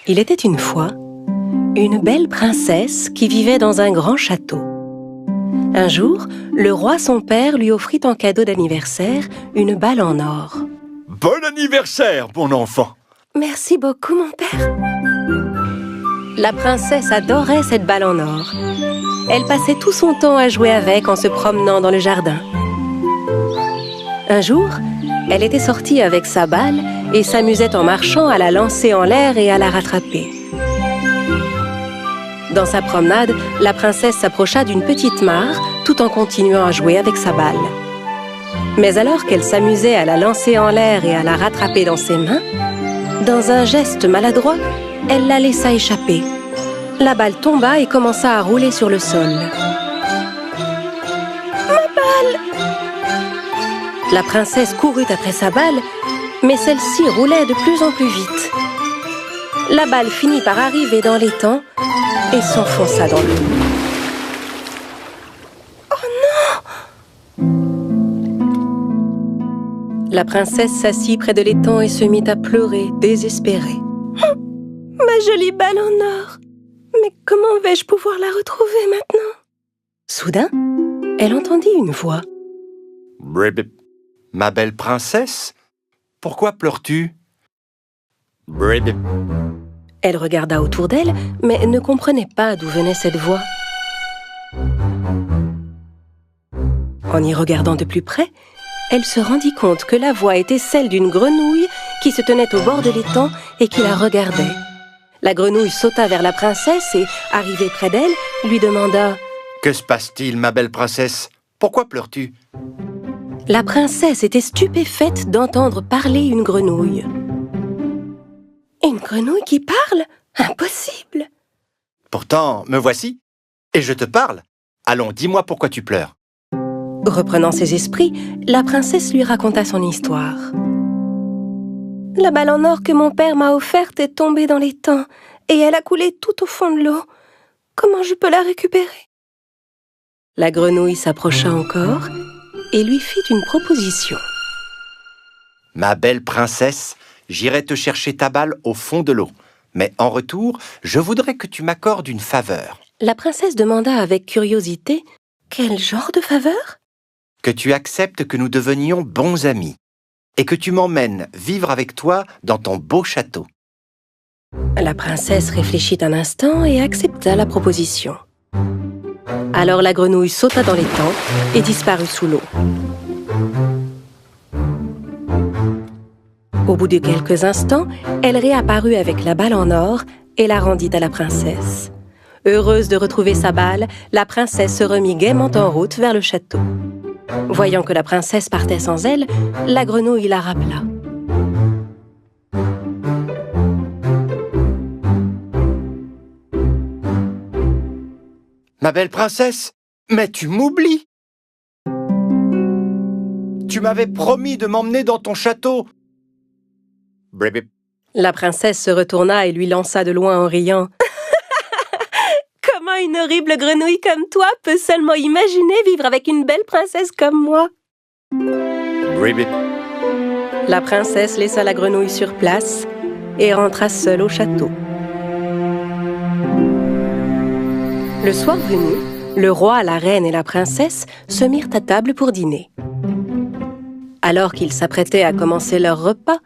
Il était une fois une belle princesse qui vivait dans un grand château. Un jour, le roi son père lui offrit en cadeau d'anniversaire une balle en or. Bon anniversaire, mon enfant! Merci beaucoup, mon père. La princesse adorait cette balle en or. Elle passait tout son temps à jouer avec en se promenant dans le jardin. Un jour, elle était sortie avec sa balle et s'amusait en marchant à la lancer en l'air et à la rattraper. Dans sa promenade, la princesse s'approcha d'une petite mare tout en continuant à jouer avec sa balle. Mais alors qu'elle s'amusait à la lancer en l'air et à la rattraper dans ses mains, dans un geste maladroit, elle la laissa échapper. La balle tomba et commença à rouler sur le sol. Ma balle! La princesse courut après sa balle, mais celle-ci roulait de plus en plus vite. La balle finit par arriver dans l'étang et s'enfonça dans l'eau. Oh non! La princesse s'assit près de l'étang et se mit à pleurer, désespérée. Ma jolie balle en or! Mais comment vais-je pouvoir la retrouver maintenant? Soudain, elle entendit une voix. Brib, ma belle princesse, pourquoi pleures-tu? Brib. Elle regarda autour d'elle, mais ne comprenait pas d'où venait cette voix. En y regardant de plus près, elle se rendit compte que la voix était celle d'une grenouille qui se tenait au bord de l'étang et qui la regardait. La grenouille sauta vers la princesse et, arrivée près d'elle, lui demanda « Que se passe-t-il, ma belle princesse? Pourquoi pleures-tu? » La princesse était stupéfaite d'entendre parler une grenouille. Une grenouille qui parle? Impossible! Pourtant, me voici, et je te parle. Allons, dis-moi pourquoi tu pleures. Reprenant ses esprits, la princesse lui raconta son histoire. La balle en or que mon père m'a offerte est tombée dans l'étang et elle a coulé tout au fond de l'eau. Comment je peux la récupérer? La grenouille s'approcha encore et lui fit une proposition. Ma belle princesse, j'irai te chercher ta balle au fond de l'eau. Mais en retour, je voudrais que tu m'accordes une faveur. La princesse demanda avec curiosité « Quel genre de faveur ?» Que tu acceptes que nous devenions bons amis et que tu m'emmènes vivre avec toi dans ton beau château. La princesse réfléchit un instant et accepta la proposition. Alors la grenouille sauta dans l'étang et disparut sous l'eau. Au bout de quelques instants, elle réapparut avec la balle en or et la rendit à la princesse. Heureuse de retrouver sa balle, la princesse se remit gaiement en route vers le château. Voyant que la princesse partait sans elle, la grenouille la rappela. Ma belle princesse, mais tu m'oublies! Tu m'avais promis de m'emmener dans ton château. Brib. La princesse se retourna et lui lança de loin en riant. Comment une horrible grenouille comme toi peut seulement imaginer vivre avec une belle princesse comme moi? Brib. La princesse laissa la grenouille sur place et rentra seule au château. Le soir venu, le roi, la reine et la princesse se mirent à table pour dîner. Alors qu'ils s'apprêtaient à commencer leur repas,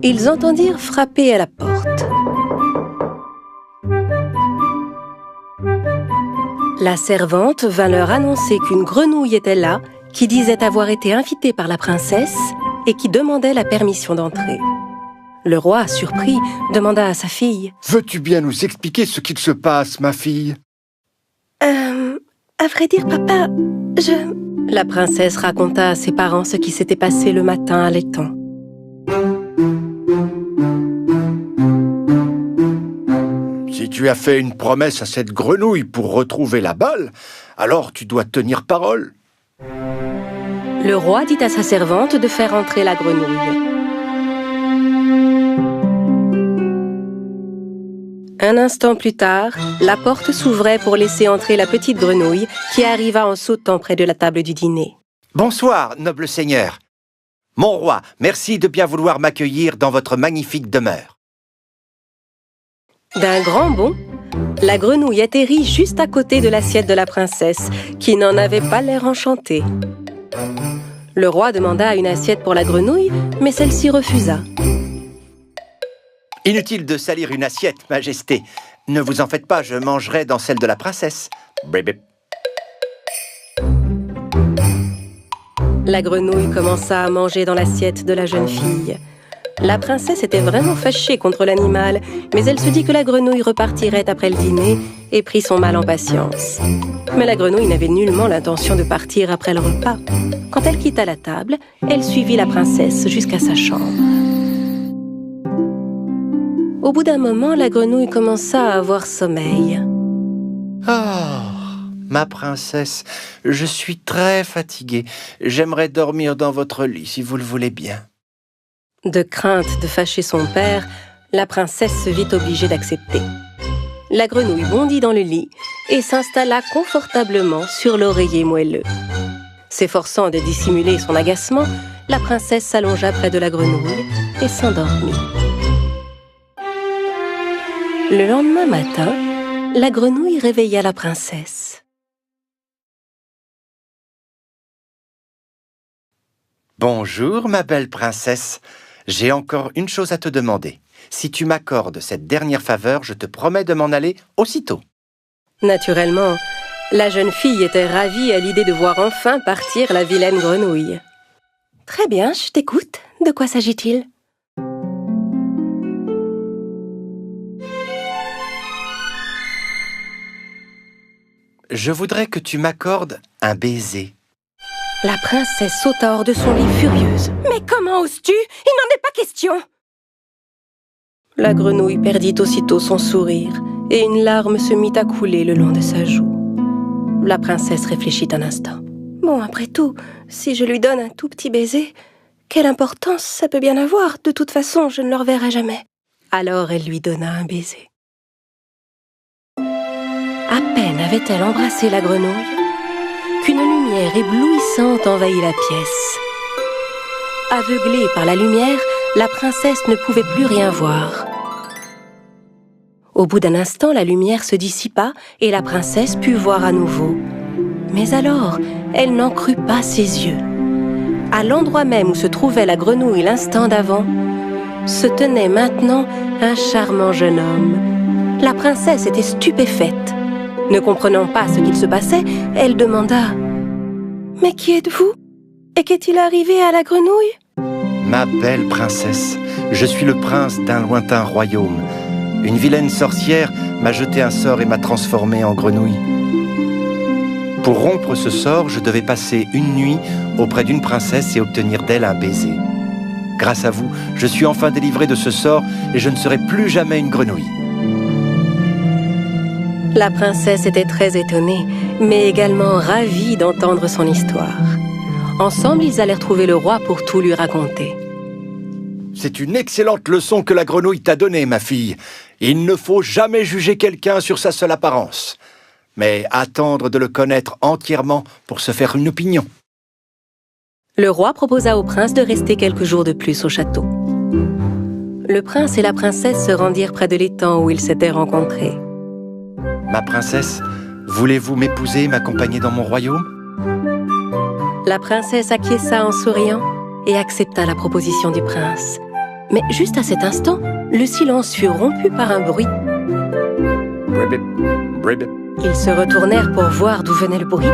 ils entendirent frapper à la porte. La servante vint leur annoncer qu'une grenouille était là, qui disait avoir été invitée par la princesse et qui demandait la permission d'entrer. Le roi, surpris, demanda à sa fille « Veux-tu bien nous expliquer ce qu'il se passe, ma fille? » À vrai dire, papa, La princesse raconta à ses parents ce qui s'était passé le matin à l'étang. Si tu as fait une promesse à cette grenouille pour retrouver la balle, alors tu dois tenir parole. Le roi dit à sa servante de faire entrer la grenouille. Un instant plus tard, la porte s'ouvrait pour laisser entrer la petite grenouille qui arriva en sautant près de la table du dîner. « Bonsoir, noble seigneur. Mon roi, merci de bien vouloir m'accueillir dans votre magnifique demeure. » D'un grand bond, la grenouille atterrit juste à côté de l'assiette de la princesse, qui n'en avait pas l'air enchantée. Le roi demanda une assiette pour la grenouille, mais celle-ci refusa. Inutile de salir une assiette, Majesté. Ne vous en faites pas, je mangerai dans celle de la princesse. Bribip. La grenouille commença à manger dans l'assiette de la jeune fille. La princesse était vraiment fâchée contre l'animal, mais elle se dit que la grenouille repartirait après le dîner et prit son mal en patience. Mais la grenouille n'avait nullement l'intention de partir après le repas. Quand elle quitta la table, elle suivit la princesse jusqu'à sa chambre. Au bout d'un moment, la grenouille commença à avoir sommeil. Ma princesse, je suis très fatiguée. J'aimerais dormir dans votre lit, si vous le voulez bien. De crainte de fâcher son père, la princesse se vit obligée d'accepter. La grenouille bondit dans le lit et s'installa confortablement sur l'oreiller moelleux. S'efforçant de dissimuler son agacement, la princesse s'allongea près de la grenouille et s'endormit. Le lendemain matin, la grenouille réveilla la princesse. Bonjour, ma belle princesse. J'ai encore une chose à te demander. Si tu m'accordes cette dernière faveur, je te promets de m'en aller aussitôt. Naturellement, la jeune fille était ravie à l'idée de voir enfin partir la vilaine grenouille. « Très bien, je t'écoute. De quoi s'agit-il » ? Je voudrais que tu m'accordes un baiser. La princesse sauta hors de son lit furieuse. « Mais comment oses-tu ? Il n'en est pas question !» La grenouille perdit aussitôt son sourire et une larme se mit à couler le long de sa joue. La princesse réfléchit un instant. « Bon, après tout, si je lui donne un tout petit baiser, quelle importance ça peut bien avoir ? De toute façon, je ne le reverrai jamais. » Alors elle lui donna un baiser. À peine avait-elle embrassé la grenouille qu'une lumière éblouissante envahit la pièce. Aveuglée par la lumière, la princesse ne pouvait plus rien voir. Au bout d'un instant, la lumière se dissipa et la princesse put voir à nouveau. Mais alors, elle n'en crut pas ses yeux. À l'endroit même où se trouvait la grenouille l'instant d'avant, se tenait maintenant un charmant jeune homme. La princesse était stupéfaite. Ne comprenant pas ce qu'il se passait, elle demanda « Mais qui êtes-vous ? Et qu'est-il arrivé à la grenouille ?» Ma belle princesse, je suis le prince d'un lointain royaume. Une vilaine sorcière m'a jeté un sort et m'a transformé en grenouille. Pour rompre ce sort, je devais passer une nuit auprès d'une princesse et obtenir d'elle un baiser. Grâce à vous, je suis enfin délivré de ce sort et je ne serai plus jamais une grenouille. La princesse était très étonnée, mais également ravie d'entendre son histoire. Ensemble, ils allèrent trouver le roi pour tout lui raconter. C'est une excellente leçon que la grenouille t'a donnée, ma fille. Il ne faut jamais juger quelqu'un sur sa seule apparence, mais attendre de le connaître entièrement pour se faire une opinion. Le roi proposa au prince de rester quelques jours de plus au château. Le prince et la princesse se rendirent près de l'étang où ils s'étaient rencontrés. Ma princesse, voulez-vous m'épouser et m'accompagner dans mon royaume ? La princesse acquiesça en souriant et accepta la proposition du prince. Mais juste à cet instant, le silence fut rompu par un bruit. Bribip, bribip. Ils se retournèrent pour voir d'où venait le bruit.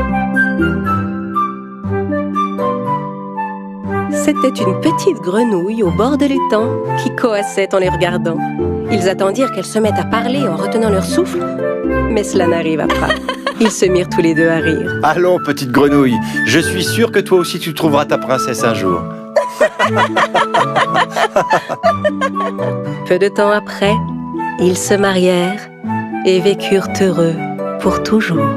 C'était une petite grenouille au bord de l'étang qui coassait en les regardant. Ils attendirent qu'elle se mette à parler en retenant leur souffle, mais cela n'arriva pas. Ils se mirent tous les deux à rire. Allons, petite grenouille, je suis sûr que toi aussi tu trouveras ta princesse un jour. Peu de temps après, ils se marièrent et vécurent heureux pour toujours.